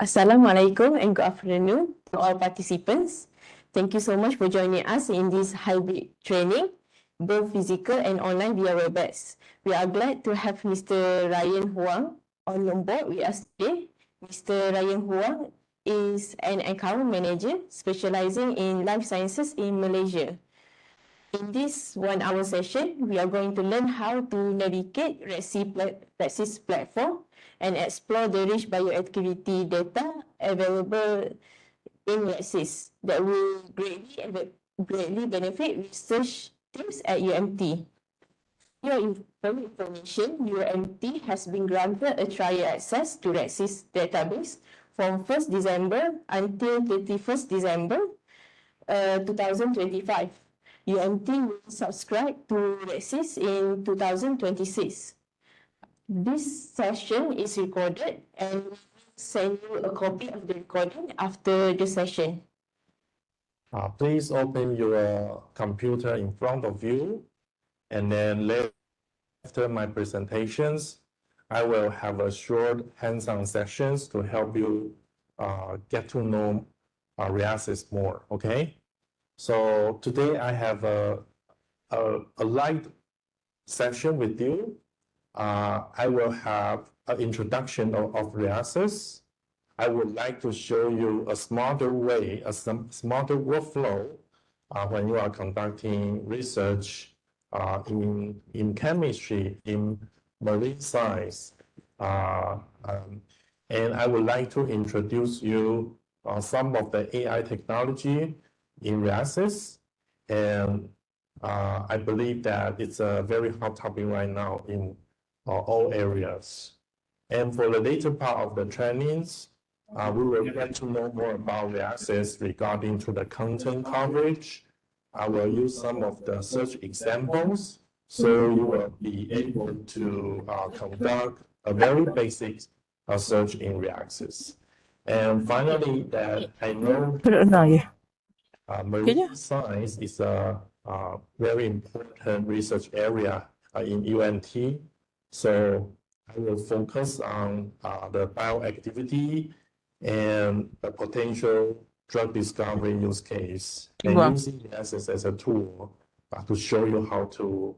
Assalamualaikum and good afternoon to all participants. Thank you so much for joining us in this hybrid training, both physical and online via WebEx. We are glad to have Mr. Ryan Huang on board with us today. Mr. Ryan Huang is an account manager specializing in life sciences in Malaysia. In this 1 hour session, we are going to learn how to navigate Reaxys platform and explore the rich bioactivity data available in Reaxys that will greatly benefit research teams at UMT. For information, UMT has been granted a trial access to Reaxys database from 1st December until 31st December 2025. UMT will subscribe to Reaxys in 2026. This session is recorded and we will send you a copy of the recording after the session. Please open your computer in front of you, and then after my presentations, I will have a short hands-on sessions to help you get to know Reaxys more, okay? So today I have a light session with you. I will have an introduction of Reaxys. I would like to show you a smarter way, a smarter workflow when you are conducting research in chemistry, in marine science. And I would like to introduce you some of the AI technology in Reaxys, and I believe that it's a very hot topic right now in all areas. And for the later part of the trainings, we will get to know more about Reaxys regarding to the content coverage. I will use some of the search examples, so you will be able to conduct a very basic search in Reaxys. And finally, that I know marine science is a very important research area in UNT. So I will focus on the bioactivity and the potential drug discovery use case, and using Reaxys as a tool to show you how to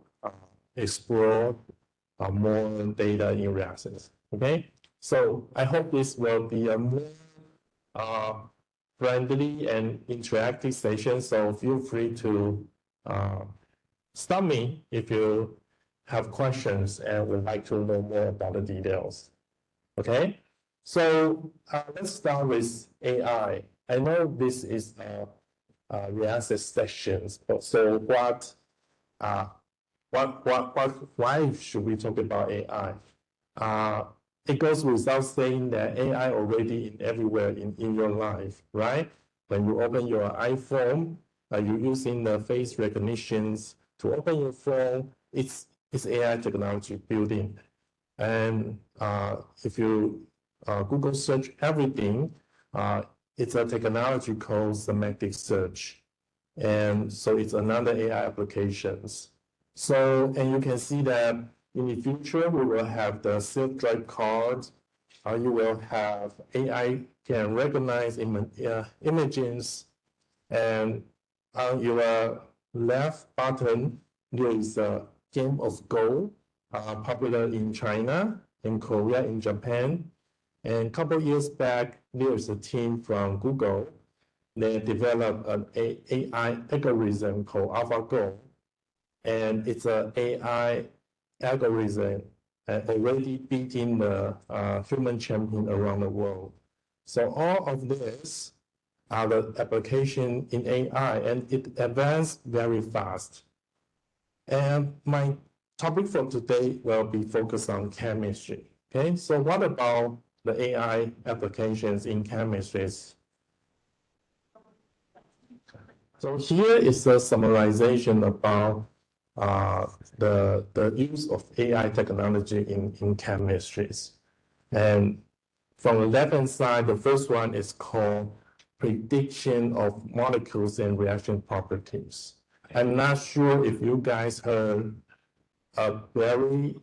explore more data in Reaxys. Okay, so I hope this will be a more friendly and interactive session, so feel free to stop me if you have questions and would like to know more about the details. Okay, so let's start with AI. I know this is Reaxys sessions, but so why should we talk about AI? It goes without saying that AI already in everywhere in your life, right? When you open your iPhone, you're using the face recognitions to open your phone. It's AI technology built in. And if you Google search everything, it's a technology called semantic search. And so it's another AI applications. So, and you can see that in the future, we will have the self-drive cars. You will have AI can recognize images. And on your left button, there is a game of Go, popular in China, in Korea, in Japan. And a couple of years back, there is a team from Google. They developed an AI algorithm called AlphaGo. And it's an AI algorithm already beating the human champion around the world. So all of this are the application in AI, and it advanced very fast. And my topic for today will be focused on chemistry. Okay, so what about the AI applications in chemistry? So here is a summarization about the use of AI technology in chemistries. And from the left-hand side, the first one is called prediction of molecules and reaction properties. I'm not sure if you guys heard a very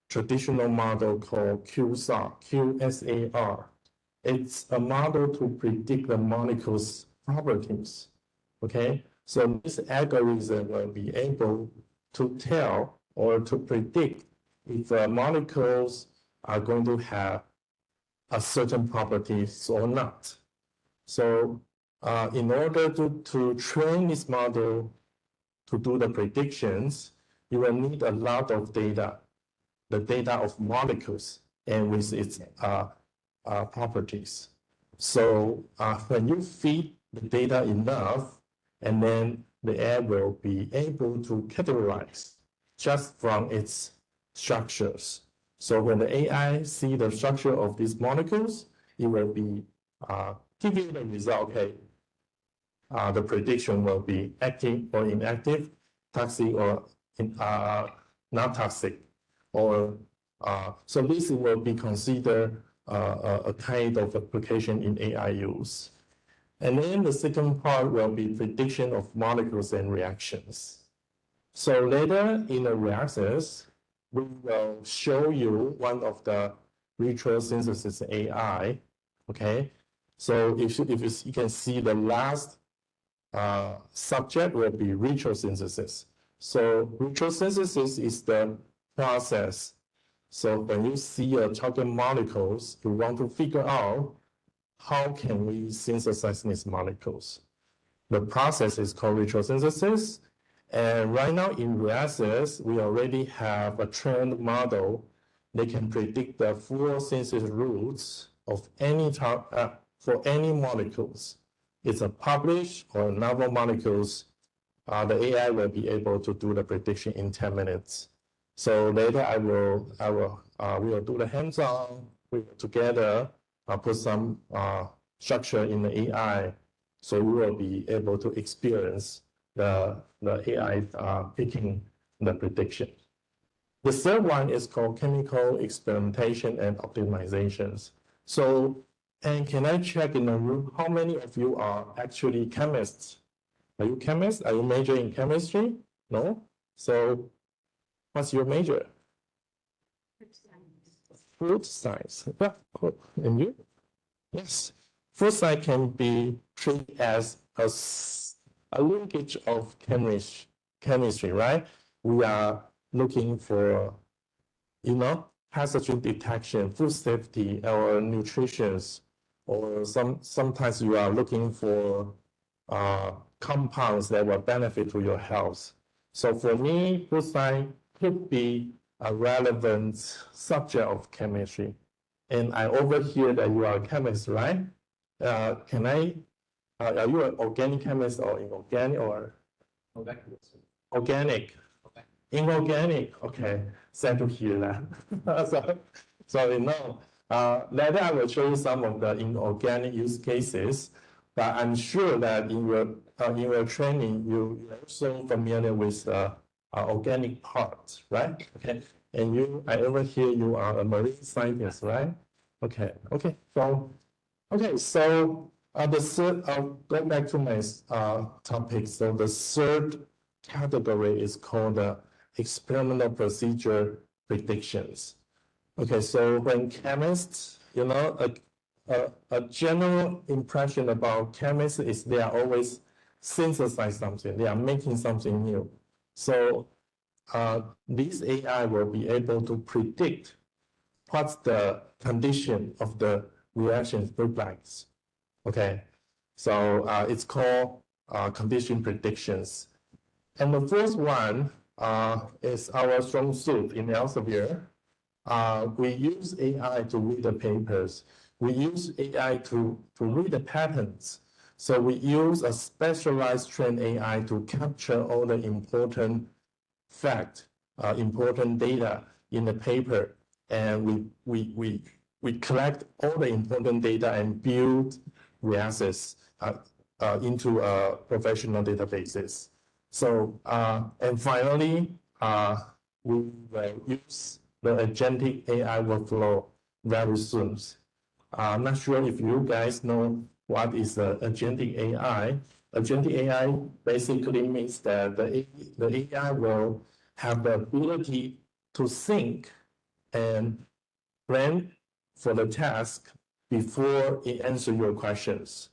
traditional model called QSAR, QSAR. It's a model to predict the molecule's properties. Okay, so this algorithm will be able to tell or to predict if molecules are going to have a certain properties or not. So in order to train this model to do the predictions, you will need a lot of data, the data of molecules and with its properties. So when you feed the data enough, and then the AI will be able to categorize just from its structures. So when the AI see the structure of these molecules, it will be give you the result. Okay, the prediction will be active or inactive, toxic or not toxic, or so this will be considered a kind of application in AI use. And then the second part will be prediction of molecules and reactions. So later in the Reaxys, we will show you one of the retrosynthesis AI. Okay, so if you can see the last subject will be retrosynthesis. So retrosynthesis is the process. So when you see a target molecules, you want to figure out how can we synthesize these molecules. The process is called retrosynthesis. And right now in Reaxys, we already have a trained model that can predict the full synthesis routes of any for any molecules. It's a published or novel molecules. The AI will be able to do the prediction in 10 minutes. So later we will do the hands-on. We will together put some structure in the AI, so we will be able to experience the AI picking the prediction. The third one is called chemical experimentation and optimizations. So, and can I check in the room how many of you are actually chemists? Are you chemists? Are you majoring in chemistry? No? So, what's your major? Food science. Yeah, cool. And you? Yes. Food science can be treated as a linkage of chemistry, right? We are looking for, pathogen detection, food safety, or nutrition, or sometimes you are looking for compounds that will benefit to your health. So for me, food science could be a relevant subject of chemistry. And I overhear that you are a chemist, right? Are you an organic chemist or inorganic or? Organic. Inorganic, okay. Sad to hear that. Later I will show you some of the inorganic use cases, but I'm sure that in your training, you're also familiar with organic parts, right? Okay. And I overhear you are a marine scientist, right? Okay. So the third, I'll go back to my topic. So the third category is called experimental procedure predictions. Okay, so when chemists, a general impression about chemists is they are always synthesize something, they are making something new. So this AI will be able to predict what's the condition of the reaction look like. Okay, so it's called condition predictions. And the first one is our strong suit in Elsevier. We use AI to read the papers. We use AI to read the patterns. So we use a specialized trained AI to capture all the important facts, important data in the paper. And we collect all the important data and build Reaxys into professional databases. So, and finally, we will use the agentic AI workflow very soon. I'm not sure if you guys know what is the agentic AI. Agentic AI basically means that the AI will have the ability to think and plan for the task before it answers your questions.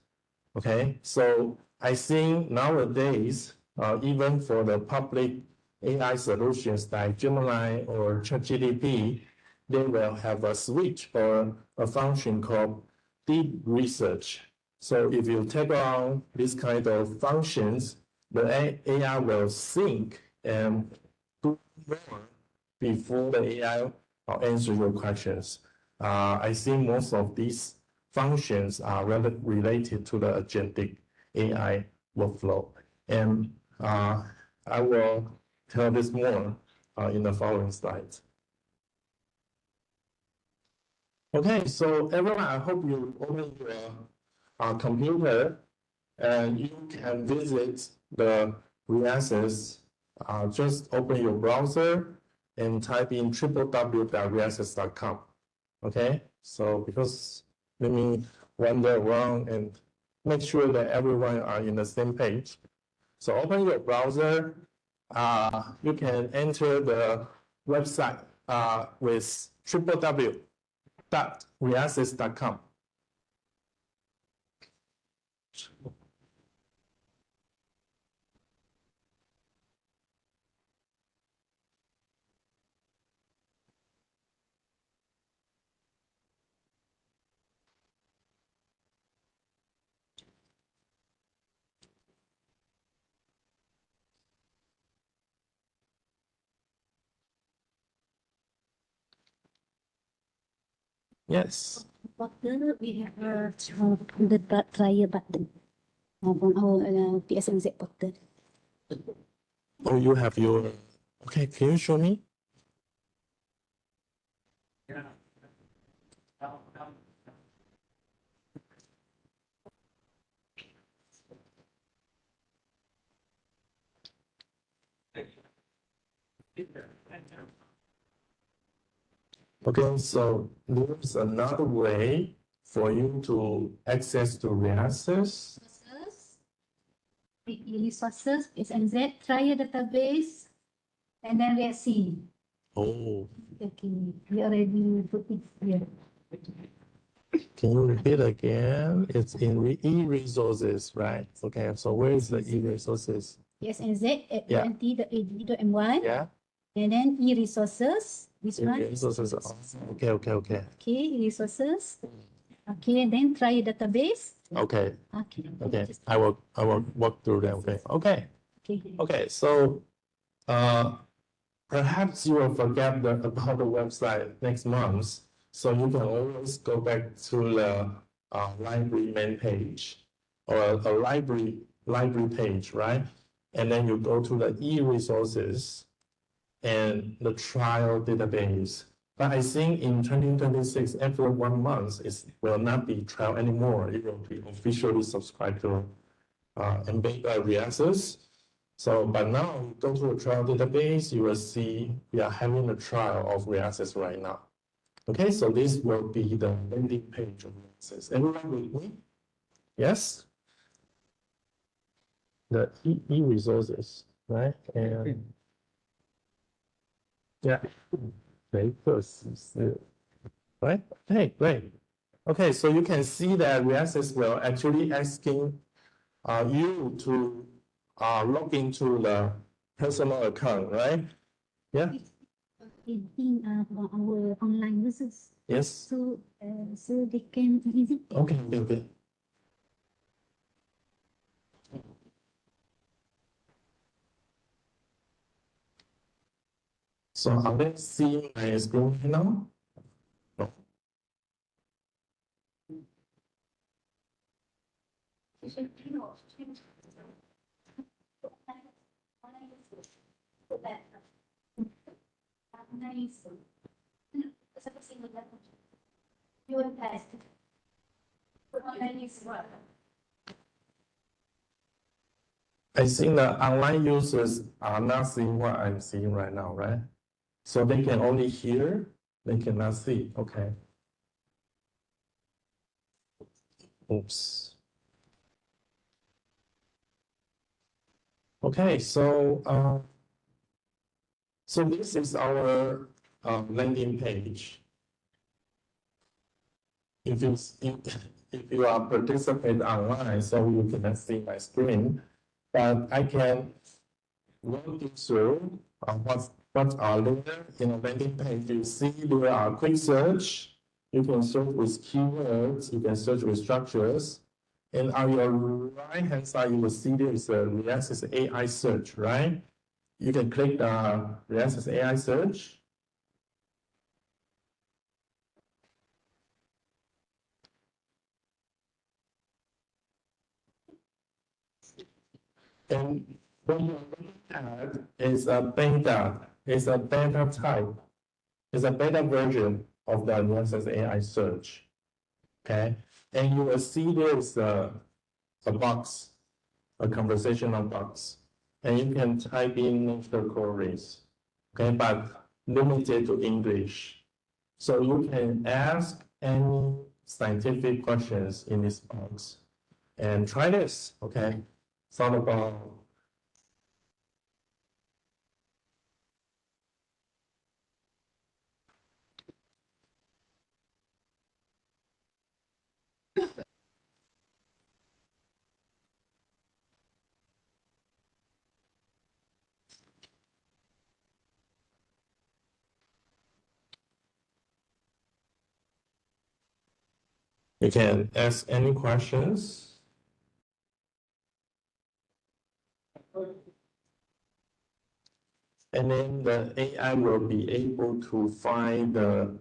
Okay, so I think nowadays, even for the public AI solutions like Gemini or ChatGPT, they will have a switch or a function called deep research. So if you take on this kind of functions, the AI will think and do more before the AI will answer your questions. I think most of these functions are related to the agentic AI workflow. And I will tell this more in the following slides. Okay, so everyone, I hope you open your computer and you can visit the Reaxys. Just open your browser and type in www.reaxys.com. Okay, so because let me wander around and make sure that everyone are in the same page. So open your browser. You can enter the website with www.reaxys.com. Yes. Portal, we have the trial button from our PSMZ portal. Oh, you have your. Okay, can you show me? Okay, so there's another way for you to access to Reaxys. Resources, PSMZ, trial database, and then let's see. Oh, Okay, we already put it here. can you repeat again? It's in e-resources, right? Okay, so where is the e-resources? PSMZ at Yeah. UNT.ad.my. Yeah, And then e-resources, this one. e-resources. Oh, okay. Okay, e-resources. Okay, and then trial database. Okay, Okay. okay. I will walk through them. Okay. Okay. So perhaps you will forget about the website next month. So you can always go back to the library main page or a library page, right? And then you go to the e-resources and the trial database. But I think in 2026, after 1 month, it will not be trial anymore. It will be officially subscribed to Reaxys. So, but now you go to a trial database, you will see we are having a trial of Reaxys right now. Okay, so this will be the landing page of Reaxys. Everyone with me? Yes? The e-resources, right? And yeah, papers, right? Hey, great. Okay, so you can see that Reaxys will actually asking you to log into the personal account, right? Yeah. In our online users. Yes. So they can visit. Okay. So are they seeing my screen now? No. I think the online users are not seeing what I'm seeing right now, right? So they can only hear, they cannot see. Okay. Oops. Okay, so this is our landing page. if you are participant online, so you cannot see my screen, but I can walk you through what are there in a landing page. You see there are quick search. You can search with keywords. You can search with structures. And on your right hand side, you will see there is a Reaxys AI search, right? You can click the Reaxys AI search. And what you're looking at is a beta. It's a beta type. It's a beta version of the Reaxys AI search. Okay, and you will see there's a box, a conversational box, and you can type in natural queries. Okay, but limited to English. So you can ask any scientific questions in this box and try this. Okay, thought about you can ask any questions. And then the AI will be able to find the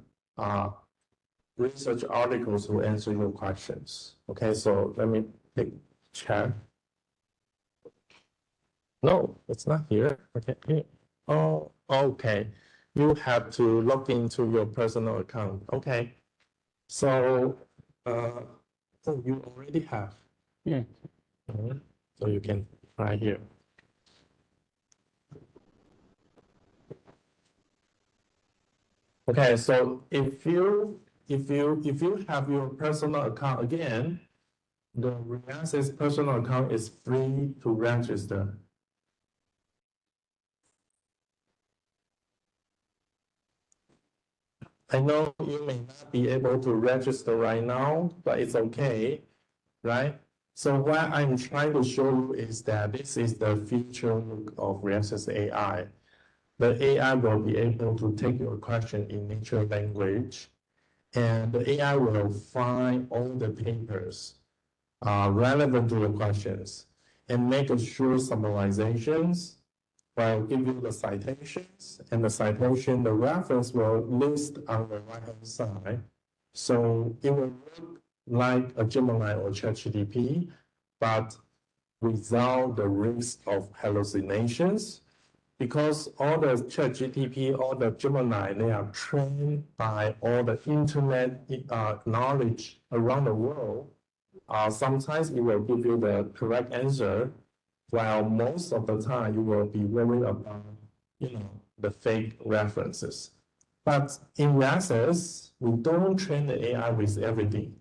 research articles to answer your questions. Okay, so let me click chat. No, it's not here. Okay. Oh, okay. You have to log into your personal account. Okay. So, oh, you already have. Yeah. So you can try here. Okay, so if you have your personal account again, the Reaxys personal account is free to register. I know you may not be able to register right now, but it's okay, right? So what I'm trying to show you is that this is the future of Reaxys AI. The AI will be able to take your question in natural language, and the AI will find all the papers relevant to the questions and make a short summarizations. I'll give you the citations, and the citation, the reference will list on the right-hand side. So it will look like a Gemini or ChatGPT, but without the risk of hallucinations, because all the ChatGPT, all the Gemini, they are trained by all the internet knowledge around the world. Sometimes it will give you the correct answer, while most of the time you will be worried about, the fake references. But in Reaxys, we don't train the AI with everything.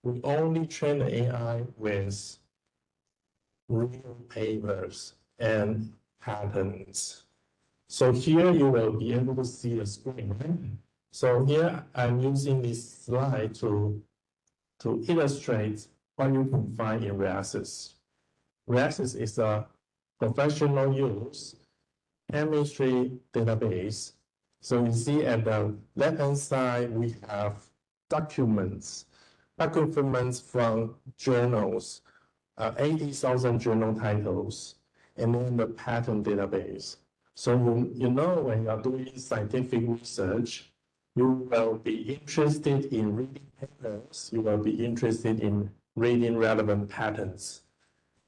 We only train the AI with real papers and patterns. So here you will be able to see the screen, right? So here I'm using this slide to illustrate what you can find in Reaxys. Reaxys is a professional use chemistry database. So you see at the left-hand side, we have documents from journals, 80,000 journal titles, and then the patent database. So you know when you are doing scientific research, you will be interested in reading papers, you will be interested in reading relevant patents.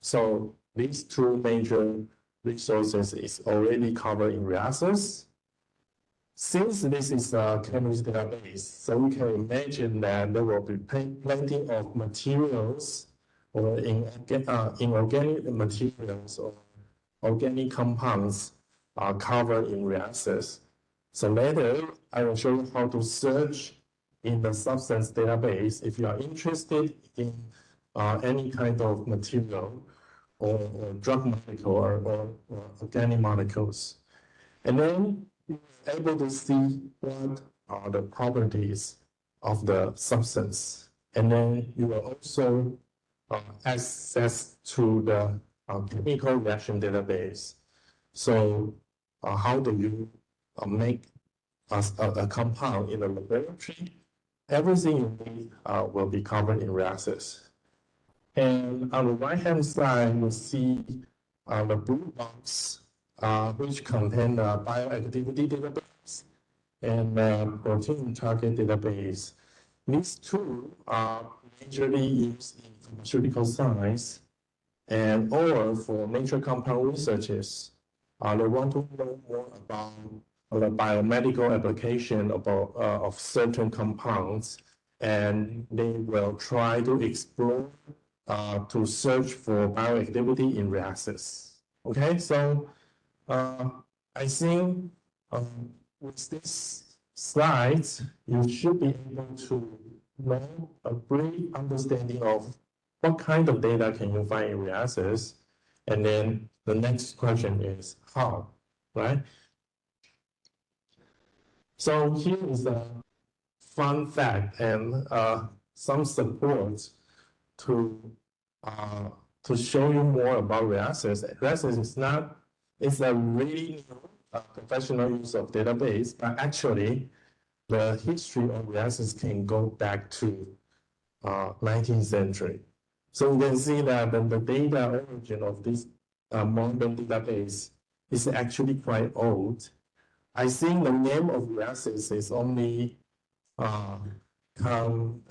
So these two major resources is already covered in Reaxys. Since this is a chemistry database, so we can imagine that there will be plenty of materials or inorganic materials or organic compounds are covered in Reaxys. So later, I will show you how to search in the substance database if you are interested in any kind of material or drug molecule or organic molecules. And then you're able to see what are the properties of the substance. And then you will also access to the chemical reaction database. So how do you make a compound in the laboratory? Everything you need will be covered in Reaxys. And on the right-hand side, you see the blue box, which contain the bioactivity database and the protein target database. These two are majorly used in pharmaceutical science and or for nature compound researches. They want to know more about the biomedical application of certain compounds, and they will try to explore to search for bioactivity in Reaxys. Okay, so I think with this slides, you should be able to know a brief understanding of what kind of data can you find in Reaxys, and then the next question is how, right? So here is a fun fact and some support to show you more about Reaxys. Reaxys is not, it's a really new professional use of database, but actually the history of Reaxys can go back to 19th century. So you can see that the data origin of this modern database is actually quite old. I think the name of Reaxys is only come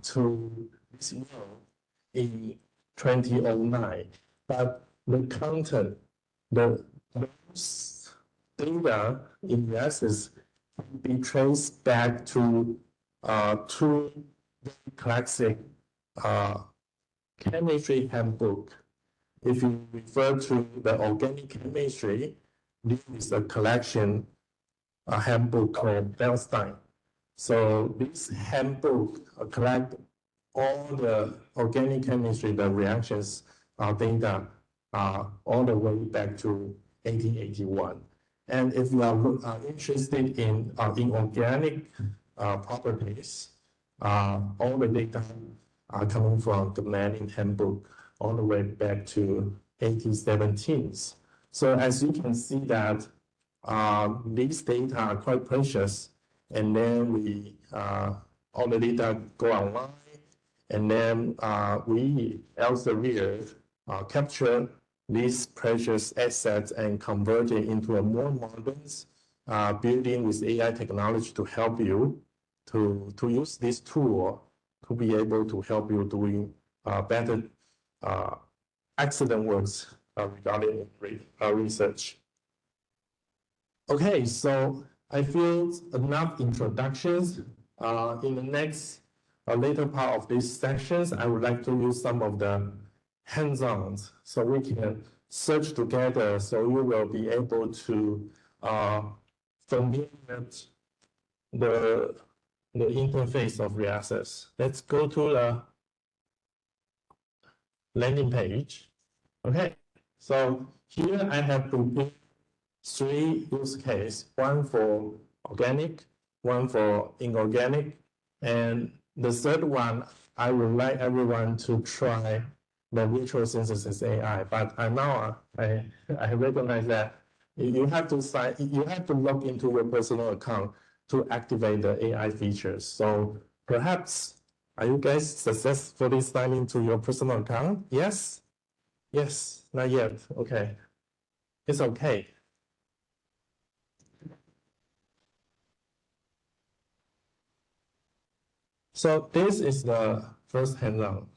to this world in 2009, but the content, those data in Reaxys can be traced back to two very classic chemistry handbook. If you refer to the organic chemistry, this is a collection, a handbook called Bellstein. So this handbook collects all the organic chemistry, the reactions data all the way back to 1881. And if you are interested in organic properties, all the data are coming from the Manning handbook all the way back to 1817. So as you can see that these data are quite precious, and then we all the data go online, and then we Elsevier capture these precious assets and convert it into a more modern building with AI technology to help you to use this tool to be able to help you doing better excellent works regarding research. Okay, so I feel enough introductions. In the next later part of these sections, I would like to use some of the hands-ons so we can search together, so you will be able to familiar the interface of Reaxys. Let's go to the landing page. Okay, so here I have prepared 3 use cases, one for organic, one for inorganic, and the third one, I would like everyone to try the virtual synthesis AI. But now I recognize that you have to log into your personal account to activate the AI features. So perhaps, are you guys successfully signed into your personal account? Yes? Yes, not yet. Okay. It's okay. So this is the first hands-on.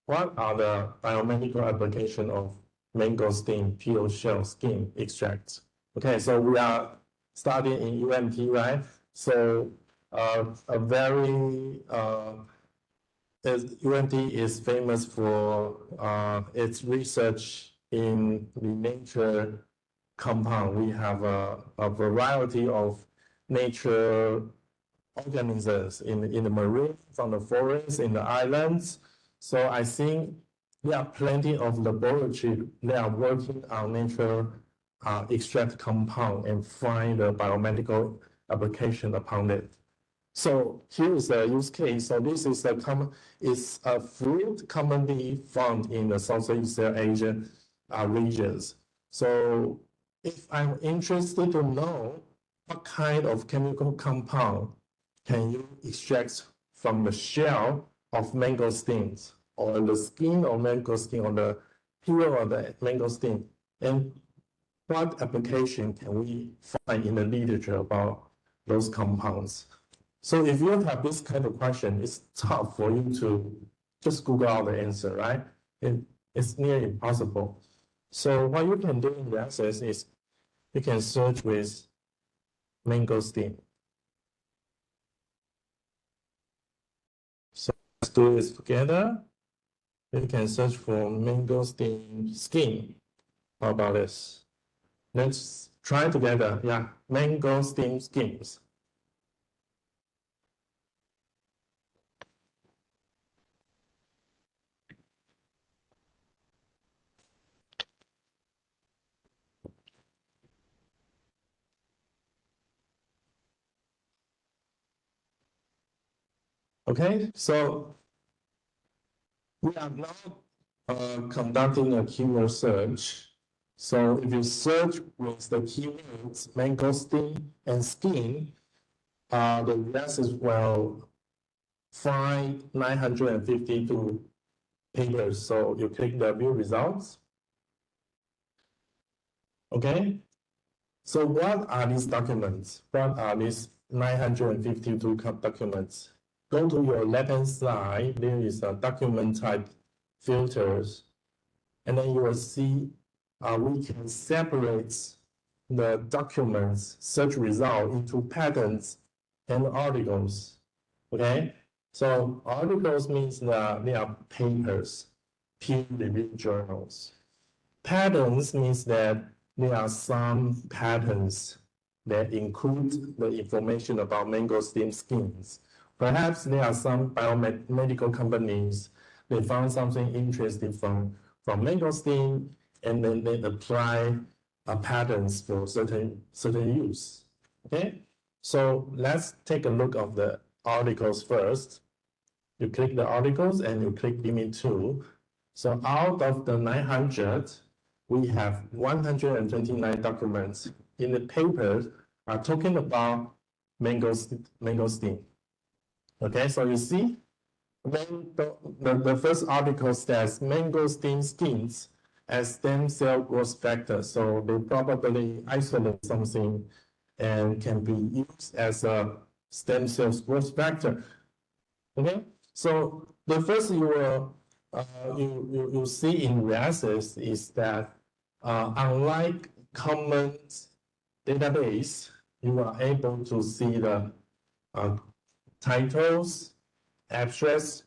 What are the biomedical application of mangosteen peel shell skin extracts? Okay, so we are studying in UMT, right? So UMT is famous for its research in the nature compound. We have a variety of nature organisms in the marine, from the forests, in the islands. So I think there are plenty of laboratories that are working on nature extract compound and find the biomedical application upon it. So here is a use case. So this is a fruit commonly found in the Southeast Asian regions. So if I'm interested to know what kind of chemical compound can you extract from the shell of mangosteens, or the skin of mangosteen, or the peel of the mangosteen, and what application can we find in the literature about those compounds? So if you have this kind of question, it's tough for you to just Google out the answer, right? It's near impossible. So what you can do in Reaxys is you can search with mangosteen. So let's do this together. You can search for mangosteen skin. How about this? Let's try together. Yeah, mangosteen skins. Okay, so we are now conducting a keyword search. So if you search with the keywords mangosteen and skin, the Reaxys will find 952 papers. So you click the view results. Okay, so what are these documents? What are these 952 documents? Go to your left-hand side, there is a document type filters, and then you will see we can separate the documents search result into patents and articles. Okay, so articles means that they are papers, peer-reviewed journals. Patents means that there are some patents that include the information about mangosteen skins. Perhaps there are some biomedical companies, they found something interesting from mangosteen, and then they apply patents for certain use. Okay, so let's take a look of the articles first. You click the articles and you click limit 2. So out of the 900, we have 129 documents in the papers are talking about mangosteen. Okay, so you see, when the first article says mangosteen skins as stem cell growth factor, so they probably isolate something and can be used as a stem cell growth factor. Okay, so the first you will see in Reaxys is that unlike common database, you are able to see the titles, abstracts,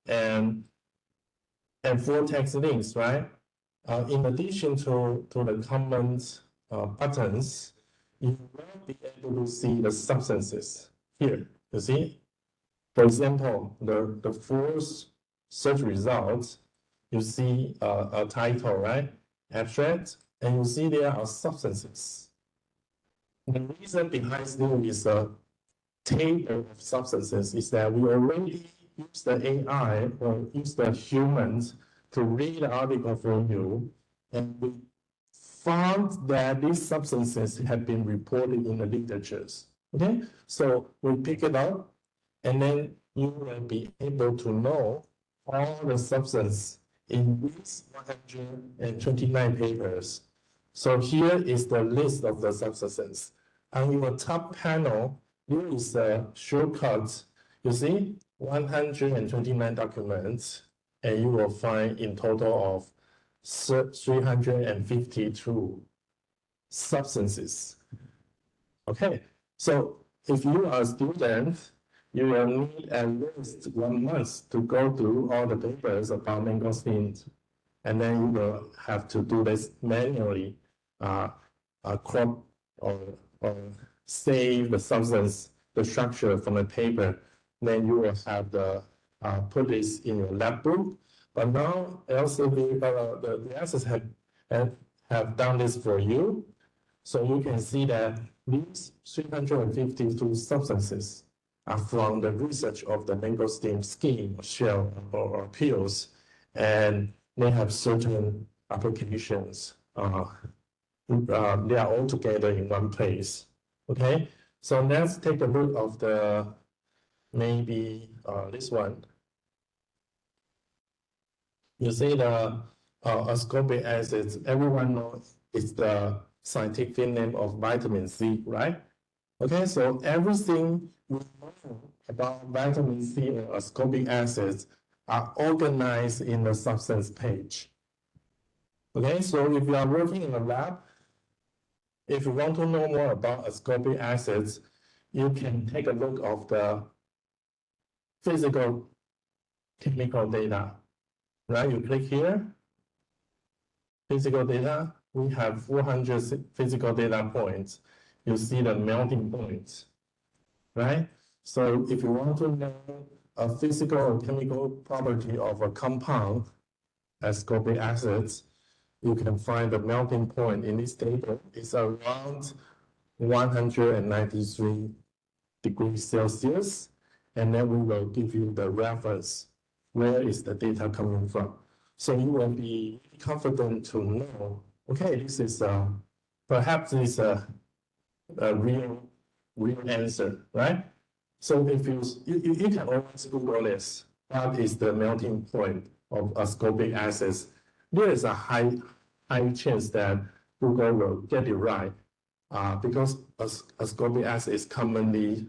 and full text links, right? In addition to the comments buttons, you will be able to see the substances here. You see, for example, the first search results, you see a title, right? Abstract, and you see there are substances. The reason behind this is a table of substances is that we already use the AI or use the humans to read the article for you, and we found that these substances have been reported in the literatures. Okay, so we pick it up, and then you will be able to know all the substance in these 129 papers. So here is the list of the substances. On your top panel, there is a shortcut. You see 129 documents, and you will find in total of 352 substances. Okay, so if you are a student, you will need at least 1 month to go through all the papers about mangosteens, and then you will have to do this manually, crop or save the substance, the structure from the paper. Then you will have the put this in your lab book. But now LCV, the Reaxys have done this for you. So you can see that these 352 substances are from the research of the mangosteen skin, shell, or peels, and they have certain applications. They are all together in one place. Okay, so let's take a look of the maybe this one. You see the ascorbic acids. Everyone knows it's the scientific name of vitamin C, right? Okay, so everything we know about vitamin C or ascorbic acids are organized in the substance page. Okay, so if you are working in a lab, if you want to know more about ascorbic acids, you can take a look of the physical chemical data, right? You click here, physical data, we have 400 physical data points. You see the melting points, right? So if you want to know a physical or chemical property of a compound, ascorbic acids, you can find the melting point in this table is around 193 degrees Celsius, and then we will give you the reference. Where is the data coming from? So you will be confident to know, okay, this is perhaps this is a real answer, right? So if you can always Google this, what is the melting point of ascorbic acids? There is a high chance that Google will get it right, because ascorbic acid is commonly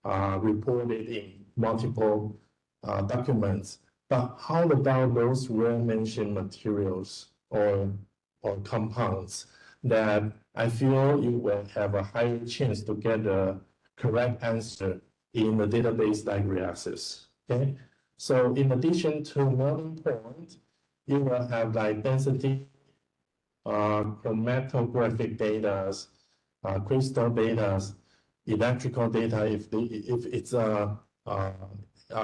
reported in multiple documents. But how about those well-mentioned materials or compounds that I feel you will have a higher chance to get the correct answer in a database like Reaxys? Okay, so in addition to melting point, you will have like density, chromatographic data, crystal data, electrical data if it's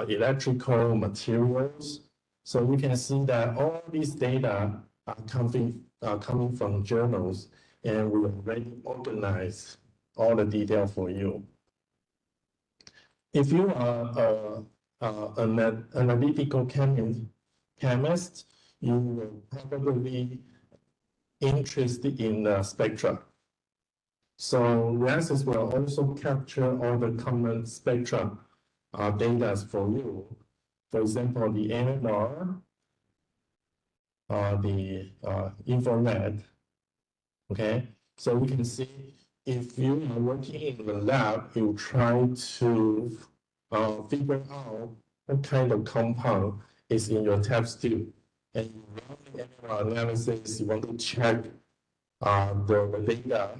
electrical materials. So we can see that all these data are coming from journals, and we already organize all the detail for you. If you are an analytical chemist, you will probably interested in the spectra. So Reaxys will also capture all the common spectrum data for you. For example, the NMR, the infrared. Okay, so we can see if you are working in the lab, you try to figure out what kind of compound is in your test tube, and you run the NMR analysis. You want to check the data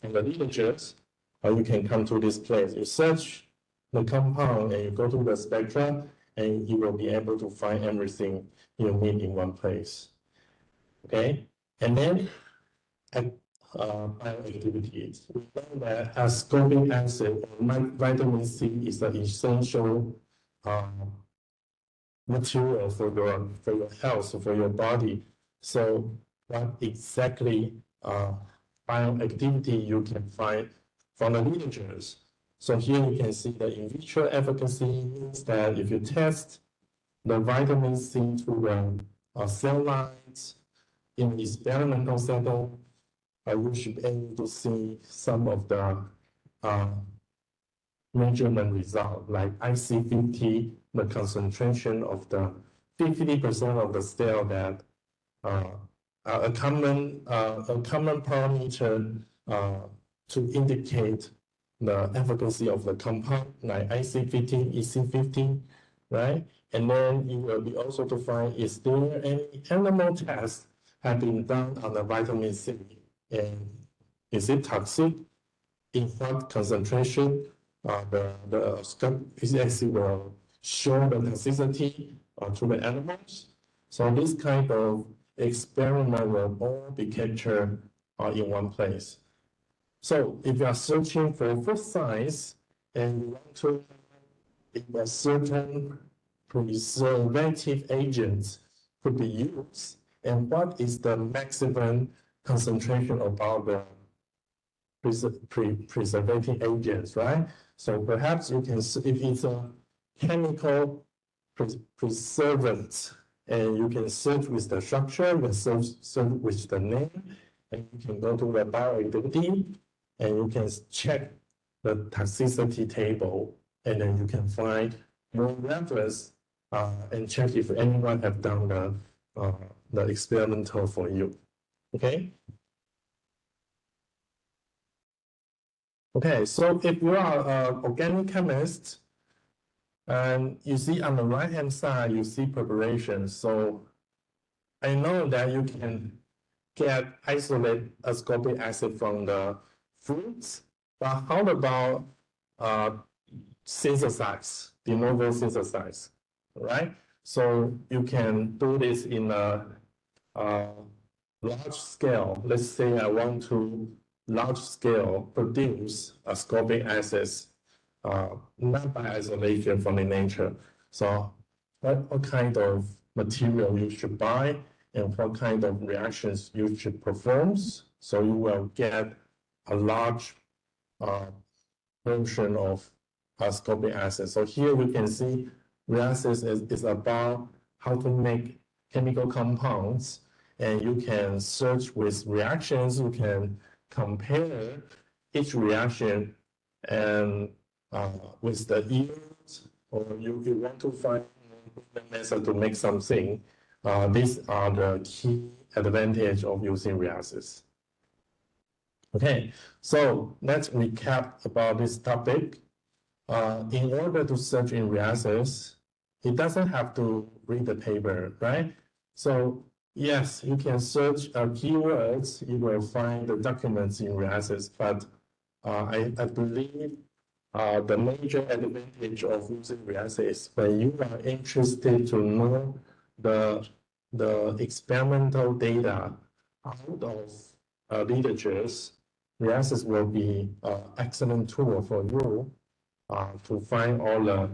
in the literatures, you can come to this place. You search the compound and you go to the spectra, and you will be able to find everything you need in one place. Okay, and then bioactivities. We know that ascorbic acid or vitamin C is an essential material for your health, for your body. So what exactly bioactivity you can find from the literatures? So here you can see the in vitro efficacy means that if you test the vitamin C to cell lines in experimental setting, you should be able to see some of the measurement result, like IC50, the concentration of the 50% of the cell that a common parameter to indicate the efficacy of the compound, like IC50, EC50, right? And then you will be also to find, is there any animal tests have been done on the vitamin C, and is it toxic? In what concentration? The acid will show the toxicity to the animals. So this kind of experiment will all be captured in one place. So if you are searching for food science and you want to if a certain preservative agents could be used, and what is the maximum concentration about the preservating agents, right? So perhaps you can, if it's a chemical preservant, and you can search with the structure, you can search with the name, and you can go to the bioactivity, and you can check the toxicity table, and then you can find more reference and check if anyone have done the experimental for you. Okay. Okay, so if you are an organic chemist, and you see on the right-hand side, you see preparation. So I know that you can isolate ascorbic acid from the fruits, but how about synthesize, de novo synthesize, right? So you can do this in a large scale. Let's say I want to large scale produce ascorbic acids, not by isolation from the nature. So what kind of material you should buy and what kind of reactions you should perform, so you will get a large version of ascorbic acid. So here we can see Reaxys is about how to make chemical compounds, and you can search with reactions, you can compare each reaction and with the yields, or you want to find a method to make something. These are the key advantage of using Reaxys. Okay, so let's recap about this topic. In order to search in Reaxys, it doesn't have to read the paper, right? So yes, you can search keywords, you will find the documents in Reaxys, but I believe the major advantage of using Reaxys is when you are interested to know the experimental data out of literatures, Reaxys will be an excellent tool for you to find all the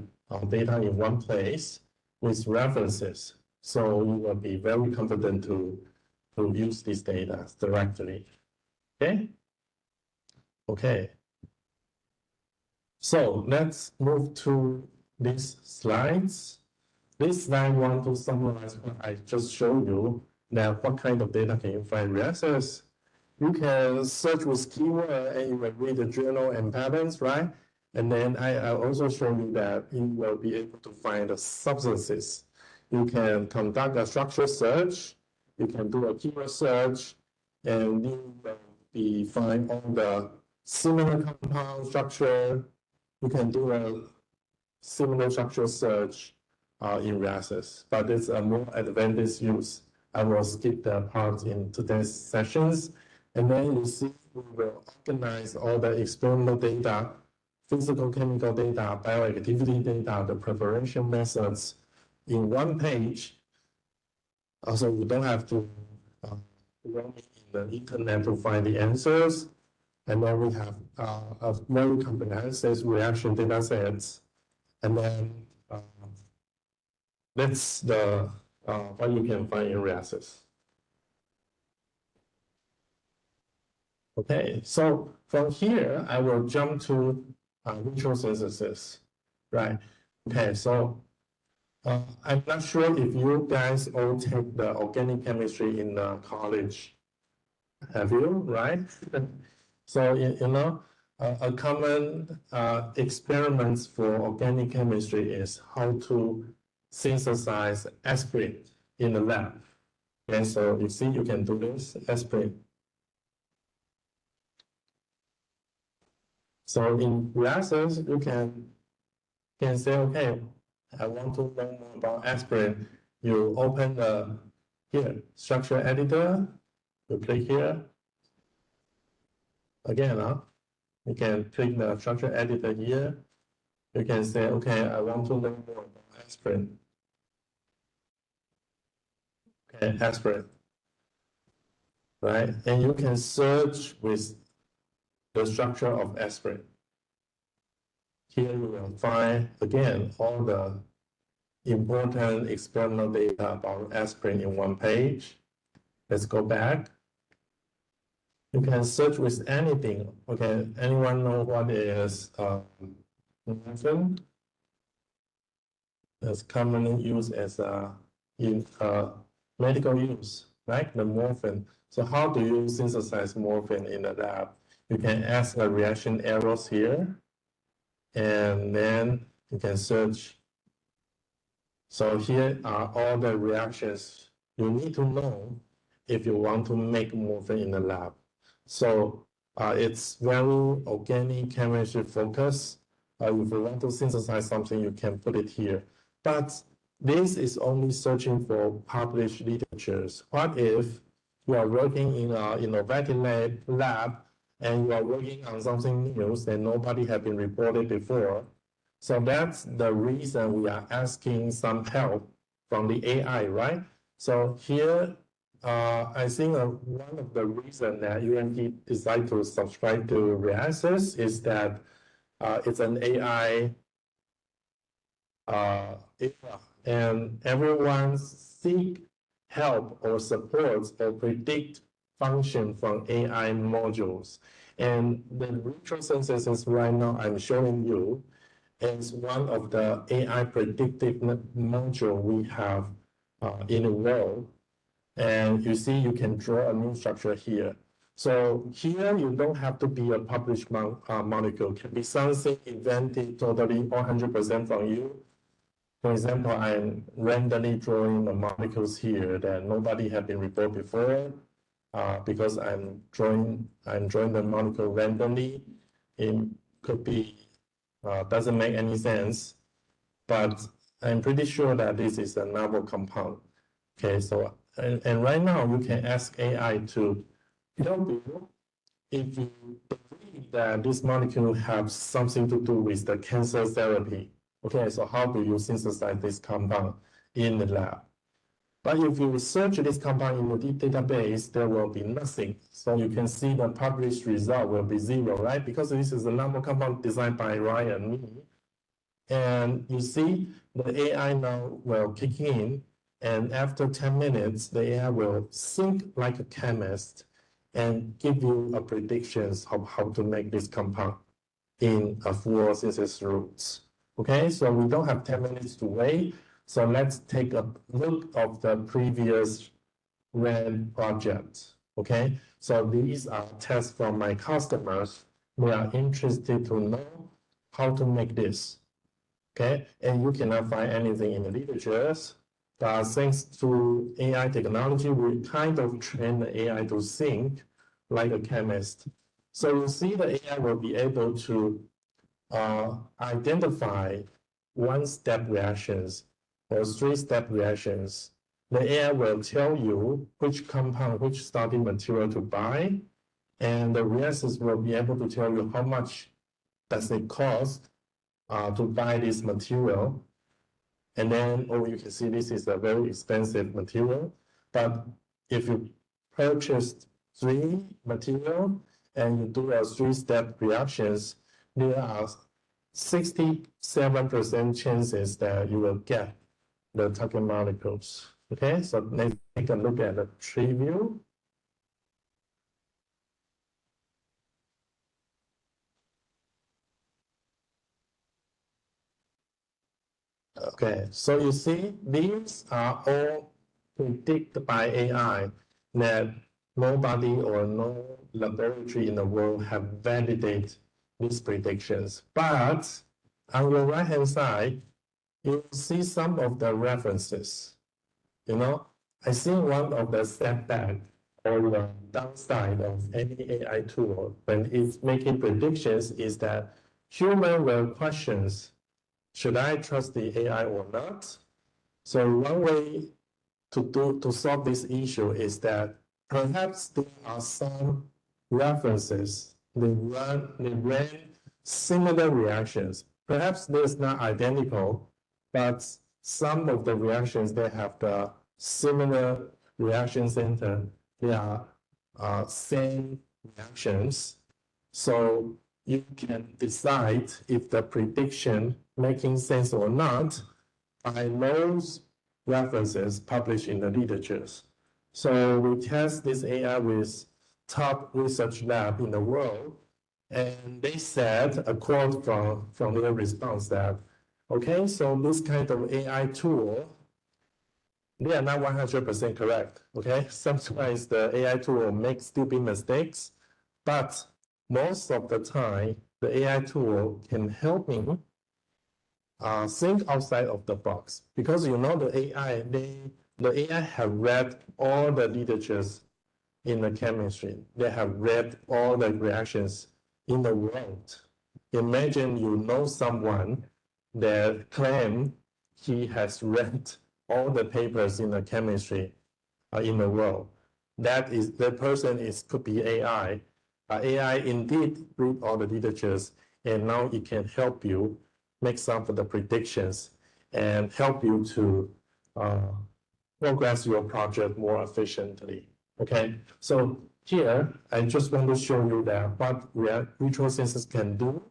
data in one place with references. So you will be very confident to use these data directly. Okay? Okay. So let's move to these slides. This slide want to summarize what I just showed you, that what kind of data can you find in Reaxys. You can search with keyword and you will read the journal and patterns, right? And then I also show you that you will be able to find the substances. You can conduct a structure search, you can do a keyword search, and you will find all the similar compound structure. You can do a similar structure search in Reaxys, but it's a more advanced use. I will skip that part in today's sessions. And then you see we will organize all the experimental data, physical chemical data, bioactivity data, the preparation methods in one page. Also, you don't have to roam in the internet to find the answers. And then we have a very comprehensive reaction data sets. And then that's the what you can find in Reaxys. Okay, so from here, I will jump to ritual synthesis, right? Okay, so I'm not sure if you guys all take the organic chemistry in college. Have you, right? So, you know, a common experiments for organic chemistry is how to synthesize aspirin in the lab. Okay, so you see, you can do this aspirin. So in Reaxys, you can say, okay, I want to learn more about aspirin. You open the here structure editor. You click here. Again, you can click the structure editor here. You can say, okay, I want to learn more about aspirin. Okay, aspirin. Right, and you can search with the structure of aspirin. Here you will find, again, all the important experimental data about aspirin in one page. Let's go back. You you can search with anything. Okay, anyone know what is morphine? It's commonly used as in medical use, right? The morphine. So how do you synthesize morphine in the lab? You can ask the reaction errors here, and then you can search. So here are all the reactions you need to know if you want to make morphine in the lab. So it's very organic chemistry focused. If you want to synthesize something, you can put it here. But this is only searching for published literatures. What if you are working in an innovative lab and you are working on something new that nobody has been reported before? So that's the reason we are asking some help from the AI, right? So here, I think one of the reasons that UNT decided to subscribe to Reaxys is that it's an AI era, and everyone seek help or support or predict function from AI modules. And the virtual synthesis right now I'm showing you is one of the AI predictive module we have in the world. And you see, you can draw a new structure here. So here, you don't have to be a published molecule. It can be something invented totally 100% from you. For example, I'm randomly drawing the molecules here that nobody had been reported before because I'm drawing the molecule randomly. It could be doesn't make any sense, but I'm pretty sure that this is a novel compound. Okay, so and right now you can ask AI to help you if you believe that this molecule has something to do with the cancer therapy. Okay, so how do you synthesize this compound in the lab? But if you search this compound in the database, there will be nothing. So you can see the published result will be 0, right? Because this is a novel compound designed by Ryan and me. And you see the AI now will kick in, and after 10 minutes, the AI will think like a chemist and give you a predictions of how to make this compound in a full synthesis routes. Okay, so we don't have 10 minutes to wait. So let's take a look of the previous RAN project. Okay, so these are tests from my customers. They are interested to know how to make this. Okay, and you cannot find anything in the literatures. But thanks to AI technology, we kind of train the AI to think like a chemist. So you see the AI will be able to identify one-step reactions or three-step reactions. The AI will tell you which compound, which starting material to buy, and the Reaxys will be able to tell you how much does it cost to buy this material. And then, you can see this is a very expensive material. But if you purchase 3 material and you do a 3-step reactions, there are 67% chances that you will get the target molecules. Okay, so let's take a look at the tree view. Okay, so you see, these are all predicted by AI that nobody or no laboratory in the world have validated these predictions. But on your right-hand side, you see some of the references. You know, I think one of the setback or the downside of any AI tool when it's making predictions is that human will questions, should I trust the AI or not? So one way to solve this issue is that perhaps there are some references, they ran similar reactions. Perhaps it's not identical, but some of the reactions they have the similar reaction center. They are same reactions. So you can decide if the prediction making sense or not by those references published in the literatures. So we test this AI with top research lab in the world. And they said a quote from their response that, okay, so this kind of AI tool, they are not 100% correct, okay? Sometimes the AI tool makes stupid mistakes, but most of the time, the AI tool can help me think outside of the box. Because you know the AI have read all the literatures in the chemistry. They have read all the reactions in the world. Imagine you know someone that claim he has read all the papers in the chemistry in the world. That person could be AI. AI indeed read all the literatures, and now it can help you make some of the predictions and help you to progress your project more efficiently. Okay, so here I just want to show you that what virtual sensors can do.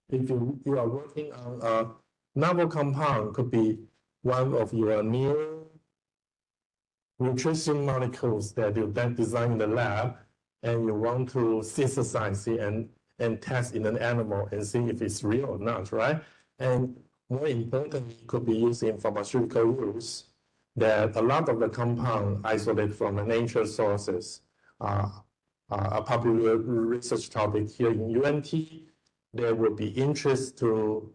If you are working on a novel compound, could be one of your new nutrition molecules that you then design in the lab, and you want to synthesize it and test in an animal and see if it's real or not, right? And more importantly, it could be used in pharmaceutical use, that a lot of the compound isolated from the nature sources. A popular research topic here in UNT, there will be interest to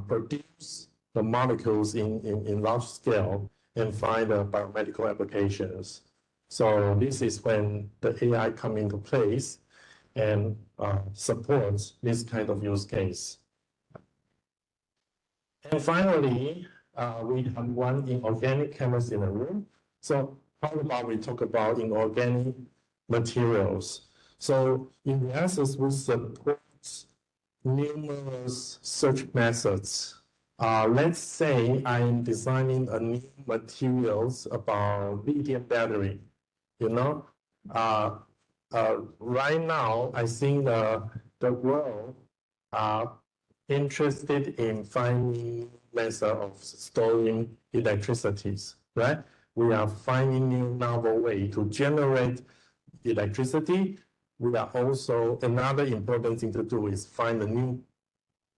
produce the molecules in large scale and find the biomedical applications. So this is when the AI come into place and supports this kind of use case. And finally, we have one inorganic chemist in the room. So how about we talk about inorganic materials? So in Reaxys, we support numerous search methods. Let's say I'm designing a new materials about lithium battery. You know, right now I think the world interested in finding method of storing electricities, right? We are finding new novel way to generate electricity. We are also, another important thing to do is find a new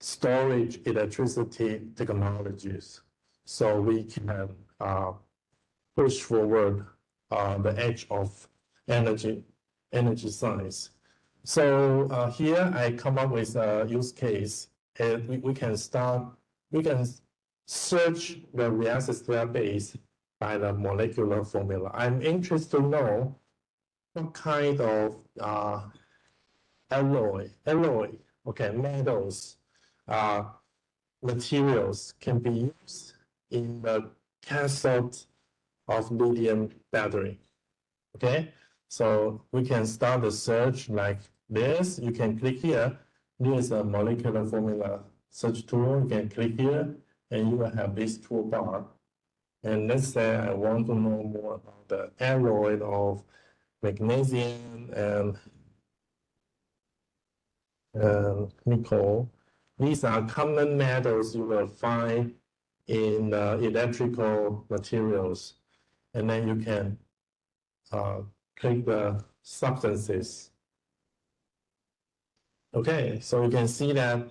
storage electricity technologies, so we can push forward the edge of energy science. So here I come up with a use case, and we can search the Reaxys database by the molecular formula. I'm interested to know what kind of alloy, okay, metals, materials can be used in the cathode of lithium battery. Okay, so we can start the search like this. You can click here. This is a molecular formula search tool. You can click here, and you will have this toolbar. And let's say I want to know more about the alloy of magnesium and nickel. These are common metals you will find in electrical materials. And then you can click the substances. Okay, so you can see that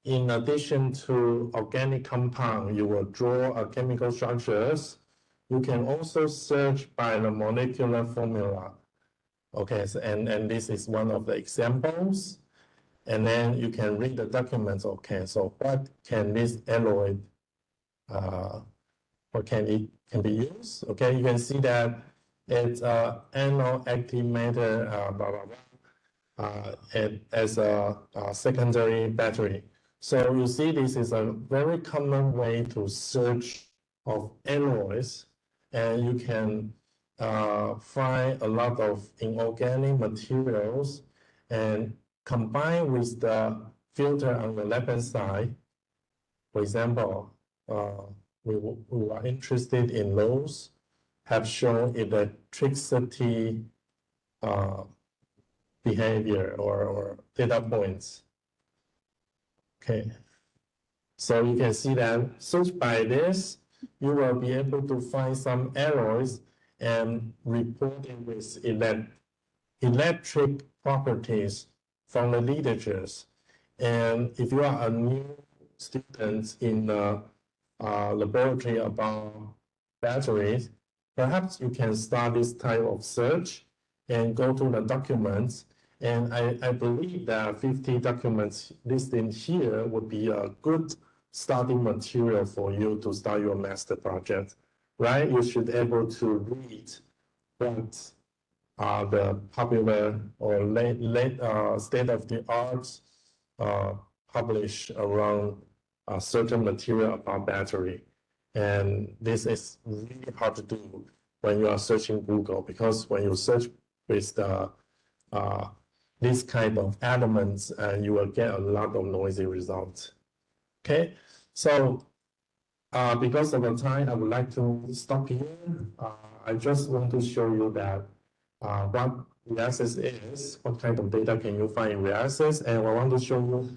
in addition to organic compound, you will draw chemical structures. You can also search by the molecular formula. Okay, so, and this is one of the examples. And then you can read the documents. Okay, so what can this alloy, what can be used? Okay, you can see that it's anode active matter, blah, blah, blah, as a secondary battery. So you see, this is a very common way to search of alloys, and you can find a lot of inorganic materials and combine with the filter on the left-hand side. For example, we are interested in those have shown electricity behavior or data points. Okay, so you can see that search by this, you will be able to find some errors and report it with electric properties from the literatures. And if you are a new student in the laboratory about batteries, perhaps you can start this type of search and go to the documents. And I believe that 50 documents listed here would be a good starting material for you to start your master project, right? You should be able to read what are the popular or state-of-the-art published around a certain material about battery. And this is really hard to do when you are searching Google, because when you search with the this kind of elements, you will get a lot of noisy results. Okay, so because of the time, I would like to stop here. I just want to show you that what Reaxys is, what kind of data can you find in Reaxys, and I want to show you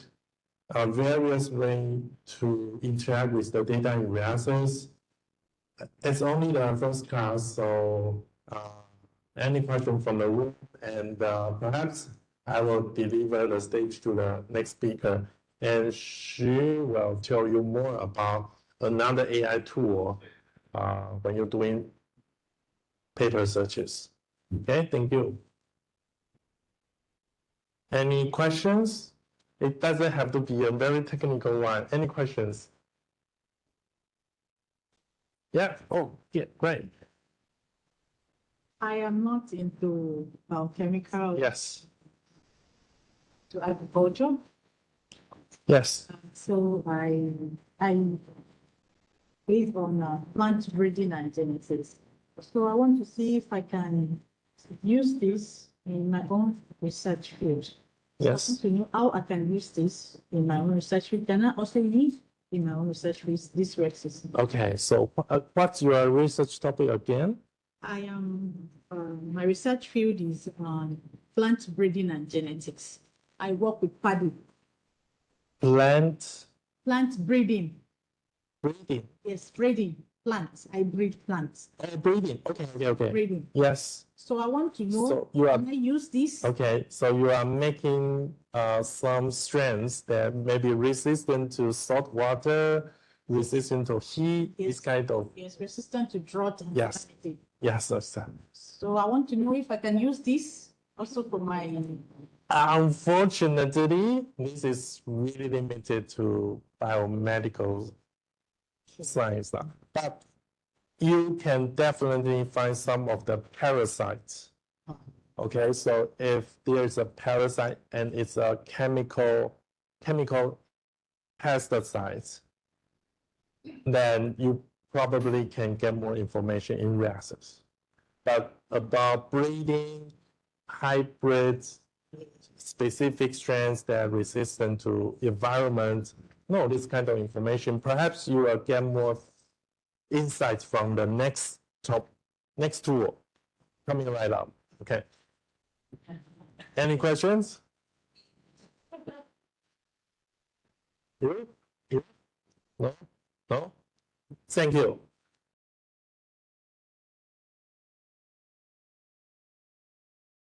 various ways to interact with the data in Reaxys. It's only the first class, so any question from the room, and perhaps I will deliver the stage to the next speaker, and she will tell you more about another AI tool when you're doing paper searches. Okay, thank you. Any questions? It doesn't have to be a very technical one. Any questions? Yeah, oh, yeah, great. I am not into chemical Yes, to agriculture, yes. so I based on plant breeding and genetics. So I want to see if I can use this in my own research field. So I Yes. want to know how I can use this in my own research field. Can I also use in my own research field this Reaxys? Okay, so what's your research topic again? I am my research field is on plant breeding and genetics. I work with paddy. Plant Plant breeding. breeding. Yes, breeding plants. I breed plants. Oh, breeding. Okay. Breeding. Yes. So I want to know, So you are can I use this? okay. So you are making some strands that may be resistant to salt water, resistant to heat. This Yes. kind of Yes, resistant to drought and Yes. calamity. yes, that's that. So I want to know if I can use this also for my. Unfortunately, this is really limited to biomedical science, but you can definitely find some of the parasites. Okay, so if there's a parasite and it's a chemical pesticide, then you probably can get more information in Reaxys. But about breeding hybrids, specific strains that are resistant to environment, no, this kind of information, perhaps you will get more insights from the next tool coming right up. Okay. Any questions? You? No? No? Thank you.